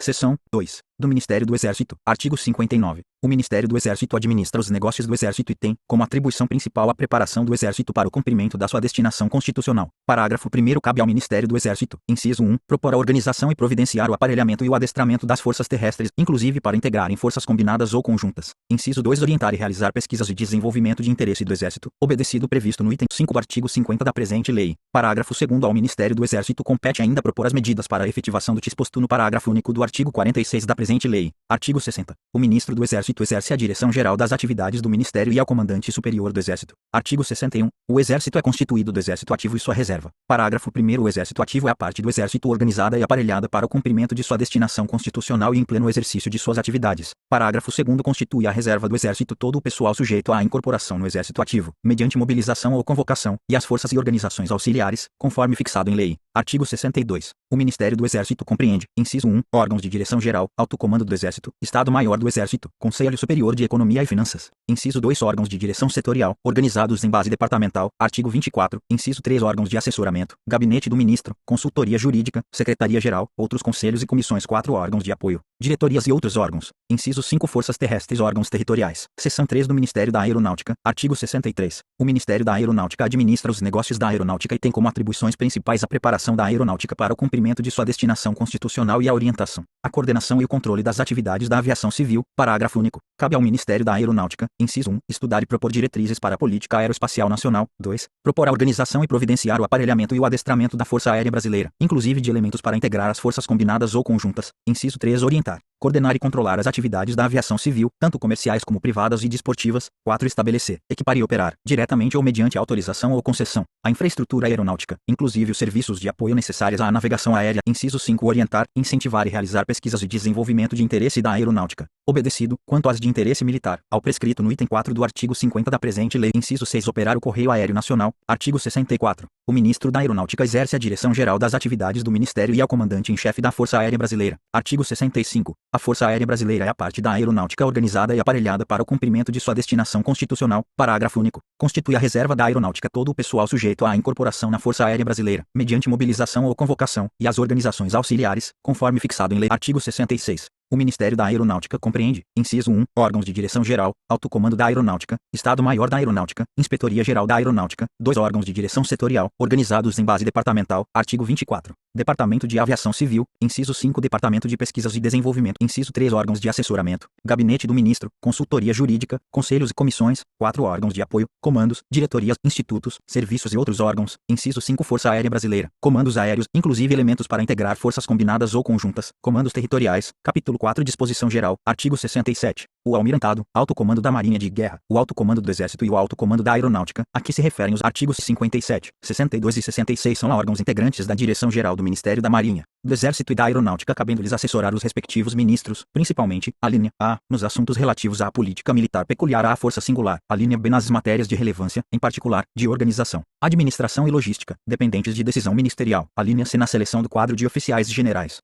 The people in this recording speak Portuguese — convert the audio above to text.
Seção 2. Do Ministério do Exército. Artigo 59. O Ministério do Exército administra os negócios do Exército e tem, como atribuição principal, a preparação do Exército para o cumprimento da sua destinação constitucional. Parágrafo 1º. Cabe ao Ministério do Exército, inciso 1, propor a organização e providenciar o aparelhamento e o adestramento das forças terrestres, inclusive para integrar em forças combinadas ou conjuntas. Inciso 2. Orientar e realizar pesquisas de desenvolvimento de interesse do Exército, obedecido o previsto no item 5 do artigo 50 da presente lei. Parágrafo 2º. Ao Ministério do Exército compete ainda propor as medidas para a efetivação do disposto no parágrafo único do artigo 46 da presente lei. Artigo 60. O Ministro do Exército exerce a direção geral das atividades do Ministério e é o Comandante Superior do Exército. Artigo 61. O Exército é constituído do Exército Ativo e sua reserva. Parágrafo 1º. O Exército Ativo é a parte do Exército organizada e aparelhada para o cumprimento de sua destinação constitucional e em pleno exercício de suas atividades. Parágrafo 2º. Constitui a reserva do Exército todo o pessoal sujeito à incorporação no Exército Ativo, mediante mobilização ou convocação, e as forças e organizações auxiliares, conforme fixado em lei. Artigo 62. O Ministério do Exército compreende, inciso 1, órgãos de direção geral, Alto Comando do Exército, Estado-Maior do Exército, Conselho Superior de Economia e Finanças. Inciso 2, órgãos de direção setorial, organizados em base departamental. Artigo 24. Inciso 3, órgãos de assessoramento, Gabinete do Ministro, Consultoria Jurídica, Secretaria-Geral, outros conselhos e comissões. 4, órgãos de apoio, diretorias e outros órgãos. Inciso 5, forças terrestres, órgãos territoriais. Seção 3 do Ministério da Aeronáutica. Artigo 63. O Ministério da Aeronáutica administra os negócios da aeronáutica e tem como atribuições principais a preparação da aeronáutica para o cumprimento de sua destinação constitucional e a orientação, a coordenação e o controle das atividades da aviação civil. Parágrafo único. Cabe ao Ministério da Aeronáutica, inciso 1, estudar e propor diretrizes para a política aeroespacial nacional. 2, propor a organização e providenciar o aparelhamento e o adestramento da Força Aérea Brasileira, inclusive de elementos para integrar as forças combinadas ou conjuntas. Inciso 3, orientar, coordenar e controlar as atividades da aviação civil, tanto comerciais como privadas e desportivas. 4, estabelecer, equipar e operar, diretamente ou mediante autorização ou concessão, a infraestrutura aeronáutica, inclusive os serviços de apoio necessários à navegação aérea. Inciso 5, orientar, incentivar e realizar pesquisas de desenvolvimento de interesse da aeronáutica, obedecido, quanto às de interesse militar, ao prescrito no item 4 do artigo 50 da presente lei. Inciso 6, operar o Correio Aéreo Nacional. Artigo 64. O Ministro da Aeronáutica exerce a direção geral das atividades do Ministério e é o comandante-em-chefe da Força Aérea Brasileira. Artigo 65. A Força Aérea Brasileira é a parte da aeronáutica organizada e aparelhada para o cumprimento de sua destinação constitucional. Parágrafo único. Constitui a reserva da aeronáutica todo o pessoal sujeito à incorporação na Força Aérea Brasileira, mediante mobilização ou convocação, e as organizações auxiliares, conforme fixado em lei. Artigo 66. O Ministério da Aeronáutica compreende, inciso 1, órgãos de direção geral, Alto Comando da Aeronáutica, Estado-Maior da Aeronáutica, Inspetoria-Geral da Aeronáutica. 2, órgãos de direção setorial, organizados em base departamental. Artigo 24. Departamento de Aviação Civil. Inciso 5, Departamento de Pesquisas e Desenvolvimento. Inciso 3, órgãos de assessoramento, Gabinete do Ministro, Consultoria Jurídica, Conselhos e Comissões. 4, órgãos de apoio, comandos, diretorias, institutos, serviços e outros órgãos. Inciso 5, Força Aérea Brasileira, comandos aéreos, inclusive elementos para integrar forças combinadas ou conjuntas, comandos territoriais. Capítulo 4, Disposição Geral. Artigo 67. O Almirantado, Alto Comando da Marinha de Guerra, o Alto Comando do Exército e o Alto Comando da Aeronáutica, a que se referem os artigos 57, 62 e 66, são órgãos integrantes da Direção Geral do Ministério da Marinha, do Exército e da Aeronáutica, cabendo-lhes assessorar os respectivos ministros, principalmente, a linha A, nos assuntos relativos à política militar peculiar à força singular, a linha B nas matérias de relevância, em particular, de organização, administração e logística, dependentes de decisão ministerial, a linha C na seleção do quadro de oficiais generais.